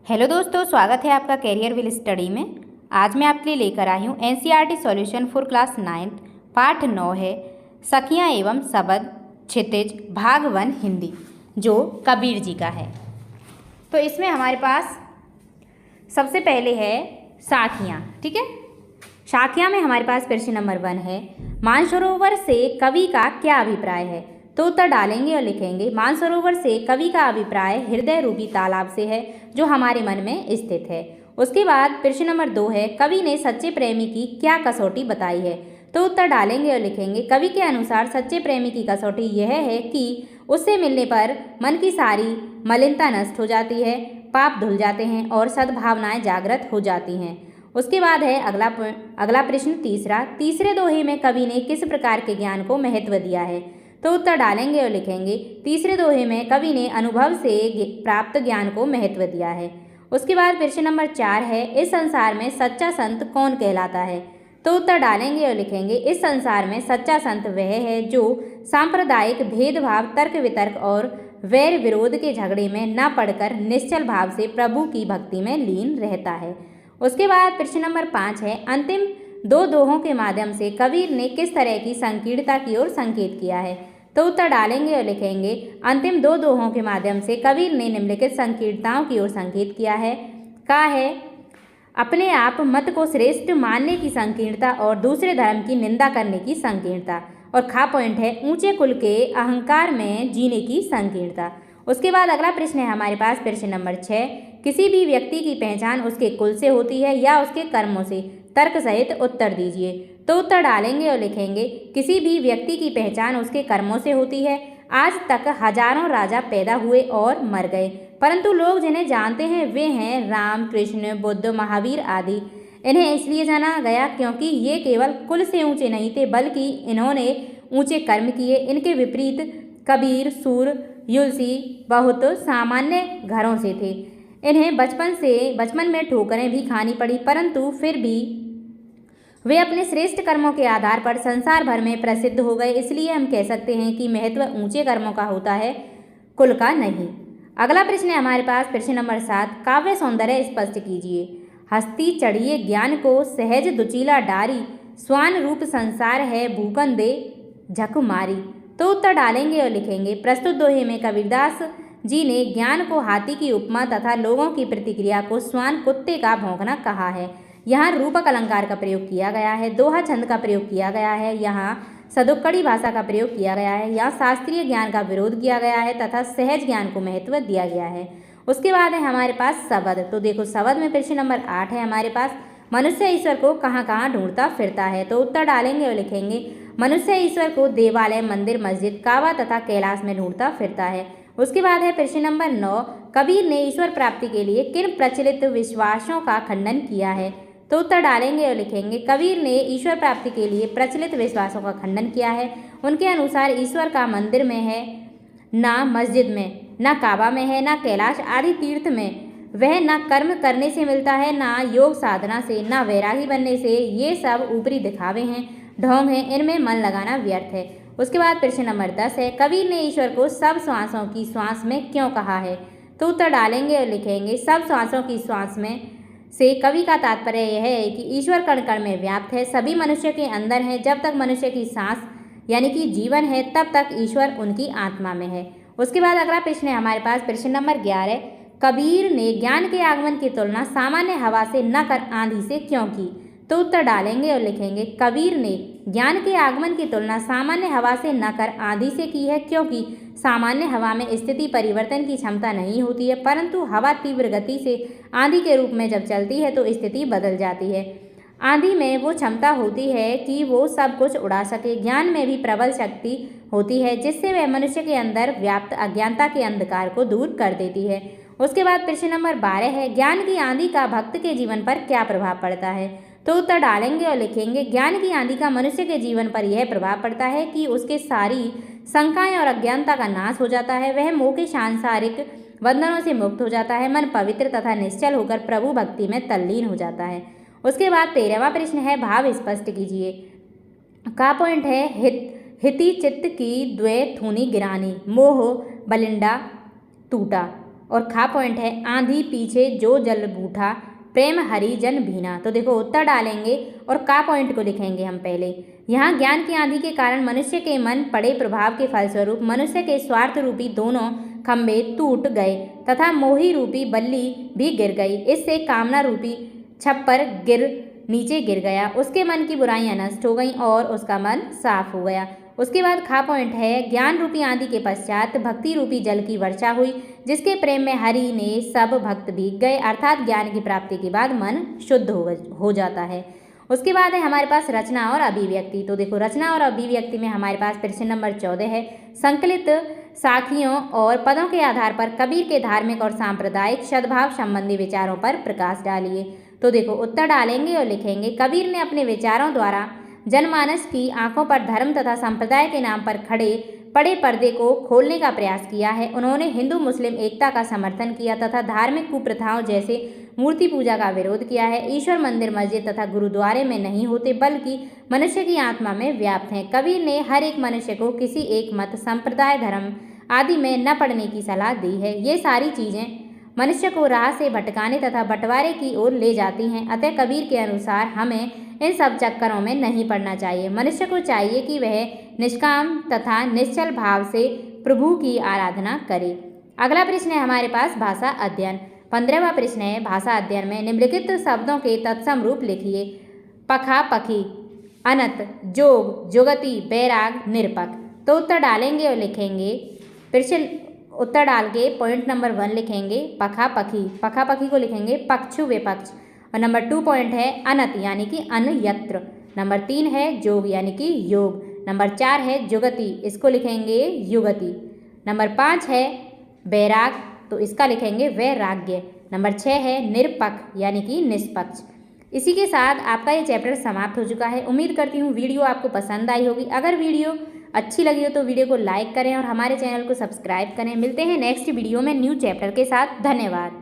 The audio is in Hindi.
हेलो दोस्तों, स्वागत है आपका कैरियर विल स्टडी में। आज मैं आपके लिए लेकर आई हूँ NCERT solution for class 9th पाठ 9 है सखियाँ एवं शबद क्षितिज भाग 1 हिंदी, जो कबीर जी का है। तो इसमें हमारे पास सबसे पहले है साखियाँ। ठीक है, साखियाँ में हमारे पास प्रश्न नंबर 1 है, मानसरोवर से कवि का क्या अभिप्राय है। तो उत्तर डालेंगे और लिखेंगे मानसरोवर से कवि का अभिप्राय हृदय रूपी तालाब से है जो हमारे मन में स्थित है। उसके बाद प्रश्न नंबर 2 है, कवि ने सच्चे प्रेमी की क्या कसौटी बताई है। तो उत्तर डालेंगे और लिखेंगे कवि के अनुसार सच्चे प्रेमी की कसौटी यह है कि उससे मिलने पर मन की सारी मलिनता नष्ट हो जाती है, पाप धुल जाते हैं और सद्भावनाएं जागृत हो जाती हैं। उसके बाद है अगला प्रश्न तीसरे दोहे में कवि ने किस प्रकार के ज्ञान को महत्व दिया है। तो उत्तर डालेंगे और लिखेंगे तीसरे दोहे में कवि ने अनुभव से प्राप्त ज्ञान को महत्व दिया है। उसके बाद प्रश्न नंबर 4 है, इस संसार में सच्चा संत कौन कहलाता है। तो उत्तर डालेंगे और लिखेंगे इस संसार में सच्चा संत वह है जो सांप्रदायिक भेदभाव, तर्क वितर्क और वैर विरोध के झगड़े में न पड़कर निश्चल भाव से प्रभु की भक्ति में लीन रहता है। उसके बाद प्रश्न नंबर 5 है, अंतिम 2 दोहों के माध्यम से कबीर ने किस तरह की संकीर्णता की ओर संकेत किया है। तो उत्तर डालेंगे और लिखेंगे अंतिम 2 दोहों के माध्यम से कबीर ने निम्नलिखित संकीर्णताओं की ओर संकेत किया है। का है अपने आप मत को श्रेष्ठ मानने की संकीर्णता और दूसरे धर्म की निंदा करने की संकीर्णता, और खा पॉइंट है ऊंचे कुल के अहंकार में जीने की संकीर्णता। उसके बाद अगला प्रश्न है हमारे पास प्रश्न नंबर 6, किसी भी व्यक्ति की पहचान उसके कुल से होती है या उसके कर्मों से। तर्क सहित उत्तर दीजिए। तो उत्तर डालेंगे और लिखेंगे किसी भी व्यक्ति की पहचान उसके कर्मों से होती है। आज तक हजारों राजा पैदा हुए और मर गए, परंतु लोग जिन्हें जानते हैं वे हैं राम, कृष्ण, बुद्ध, महावीर आदि। इन्हें इसलिए जाना गया क्योंकि ये केवल कुल से ऊंचे नहीं थे, बल्कि इन्होंने ऊंचे कर्म किए। इनके विपरीत कबीर, सूर, युलसी बहुत सामान्य घरों से थे। इन्हें बचपन में ठोकरें भी खानी पड़ी, परंतु फिर भी वे अपने श्रेष्ठ कर्मों के आधार पर संसार भर में प्रसिद्ध हो गए। इसलिए हम कह सकते हैं कि महत्व ऊंचे कर्मों का होता है, कुल का नहीं। अगला प्रश्न है हमारे पास प्रश्न नंबर 7, काव्य सौंदर्य स्पष्ट कीजिए। हस्ती चढ़िए ज्ञान को सहज दुचीला डारी, स्वान रूप संसार है भूकन दे झक मारी। तो उत्तर डालेंगे और लिखेंगे प्रस्तुत दोहे में कबीरदास जी ने ज्ञान को हाथी की उपमा तथा लोगों की प्रतिक्रिया को स्वान कुत्ते का भौंकना कहा है। यहाँ रूपक अलंकार का प्रयोग किया गया है, दोहा छंद का प्रयोग किया गया है, यहाँ सदुक्कड़ी भाषा का प्रयोग किया गया है, यहाँ शास्त्रीय ज्ञान का विरोध किया गया है तथा सहज ज्ञान को महत्व दिया गया है। उसके बाद है हमारे पास शबद। तो देखो शबद में प्रश्न नंबर 8 है हमारे पास, मनुष्य ईश्वर को कहाँ कहाँ ढूंढता फिरता है। तो उत्तर डालेंगे और लिखेंगे मनुष्य ईश्वर को देवालय, मंदिर, मस्जिद, काबा तथा कैलाश में ढूंढता फिरता है। उसके बाद है प्रश्न नंबर 9, कबीर ने ईश्वर प्राप्ति के लिए किन प्रचलित विश्वासों का खंडन किया है। तो उत्तर डालेंगे और लिखेंगे कबीर ने ईश्वर प्राप्ति के लिए प्रचलित विश्वासों का खंडन किया है। उनके अनुसार ईश्वर का मंदिर में है, ना मस्जिद में, ना काबा में है, ना कैलाश आदि तीर्थ में। वह ना कर्म करने से मिलता है, ना योग साधना से, ना वैरागी बनने से। ये सब ऊपरी दिखावे हैं, ढोंग हैं, इनमें मन लगाना व्यर्थ है। उसके बाद प्रश्न नंबर 10 है, कबीर ने ईश्वर को सब श्वासों की श्वास में क्यों कहा है। तो उत्तर डालेंगे और लिखेंगे सब श्वासों की श्वास में से कवि का तात्पर्य यह है कि ईश्वर कण कण में व्याप्त है, सभी मनुष्य के अंदर है। जब तक मनुष्य की सांस यानी कि जीवन है, तब तक ईश्वर उनकी आत्मा में है। उसके बाद अगला प्रश्न है हमारे पास प्रश्न नंबर 11, कबीर ने ज्ञान के आगमन की तुलना सामान्य हवा से न कर आंधी से क्यों की। तो उत्तर डालेंगे और लिखेंगे कबीर ने ज्ञान के आगमन की तुलना सामान्य हवा से न कर आंधी से की है, क्योंकि सामान्य हवा में स्थिति परिवर्तन की क्षमता नहीं होती है, परंतु हवा तीव्र गति से आंधी के रूप में जब चलती है तो स्थिति बदल जाती है। आंधी में वो क्षमता होती है कि वो सब कुछ उड़ा सके। ज्ञान में भी प्रबल शक्ति होती है जिससे वह मनुष्य के अंदर व्याप्त अज्ञानता के अंधकार को दूर कर देती है। उसके बाद प्रश्न नंबर 12 है, ज्ञान की आंधी का भक्त के जीवन पर क्या प्रभाव पड़ता है। तो उत्तर डालेंगे और लिखेंगे ज्ञान की आंधी का मनुष्य के जीवन पर यह प्रभाव पड़ता है कि उसके सारी शंकाएं और अज्ञानता का नाश हो जाता है। वह मोह के सांसारिक बंधनों से मुक्त हो जाता है, मन पवित्र तथा निश्चल होकर प्रभु भक्ति में तल्लीन हो जाता है। उसके बाद 13वां प्रश्न है, भाव स्पष्ट कीजिए। का पॉइंट है हिति चित्त की द्वे थूनी गिरानी, मोह बलिंडा टूटा। और खा पॉइंट है आंधी पीछे जो जल बूठा प्रेम हरि जन भीना। तो देखो उत्तर डालेंगे और का पॉइंट को लिखेंगे हम पहले। यहाँ ज्ञान की आंधी के कारण मनुष्य के मन पड़े प्रभाव के फलस्वरूप मनुष्य के स्वार्थ रूपी दोनों खंभे टूट गए तथा मोही रूपी बल्ली भी गिर गई। इससे कामना रूपी छप्पर नीचे गिर गया। उसके मन की बुराइयां नष्ट हो गईं और उसका मन साफ हो गया। उसके बाद खा पॉइंट है ज्ञान रूपी आंधी के पश्चात भक्ति रूपी जल की वर्षा हुई जिसके प्रेम में हरि ने सब भक्त भीग गए, अर्थात ज्ञान की प्राप्ति के बाद मन शुद्ध हो जाता है। उसके बाद है हमारे पास रचना और अभिव्यक्ति। तो देखो रचना और अभिव्यक्ति में हमारे पास प्रश्न नंबर 14 है संकलित साखियों और पदों के आधार पर कबीर के धार्मिक और सांप्रदायिक सद्भाव संबंधी विचारों पर प्रकाश डालिए। तो देखो उत्तर डालेंगे और लिखेंगे कबीर ने अपने विचारों द्वारा जनमानस की आंखों पर धर्म तथा संप्रदाय के नाम पर खड़े पड़े पर्दे को खोलने का प्रयास किया है। उन्होंने हिंदू मुस्लिम एकता का समर्थन किया तथा धार्मिक कुप्रथाओं जैसे मूर्ति पूजा का विरोध किया है। ईश्वर मंदिर मस्जिद तथा गुरुद्वारे में नहीं होते बल्कि मनुष्य की आत्मा में व्याप्त हैं। कबीर ने हर एक मनुष्य को किसी एक मत संप्रदाय धर्म आदि में न पड़ने की सलाह दी है। ये सारी चीज़ें मनुष्य को राह से भटकाने तथा बंटवारे की ओर ले जाती हैं। अतः कबीर के अनुसार हमें इन सब चक्करों में नहीं पड़ना चाहिए। मनुष्य को चाहिए कि वह निष्काम तथा निश्चल भाव से प्रभु की आराधना करे। अगला प्रश्न है हमारे पास भाषा अध्ययन। 15वां प्रश्न है भाषा अध्ययन में निम्नलिखित शब्दों के तत्सम रूप लिखिए। पखा पखी, अनत, जोग, जुगति, बैराग, निरपक। तो उत्तर डालेंगे और लिखेंगे। प्रश्न उत्तर डाल के पॉइंट नंबर 1 लिखेंगे पखा पखी, पखा पखी को लिखेंगे पक्षु विपक्ष। और नंबर 2 पॉइंट है अनत यानी कि अन्यत्र। नंबर 3 है जोग यानी कि योग। नंबर 4 है जुगति, इसको लिखेंगे युगति। नंबर 5 है बैराग, तो इसका लिखेंगे वैराग्य। नंबर 6 है निरपक्ष यानी कि निष्पक्ष। इसी के साथ आपका ये चैप्टर समाप्त हो चुका है। उम्मीद करती हूँ वीडियो आपको पसंद आई होगी। अगर वीडियो अच्छी लगी हो तो वीडियो को लाइक करें और हमारे चैनल को सब्सक्राइब करें। मिलते हैं नेक्स्ट वीडियो में न्यू चैप्टर के साथ। धन्यवाद।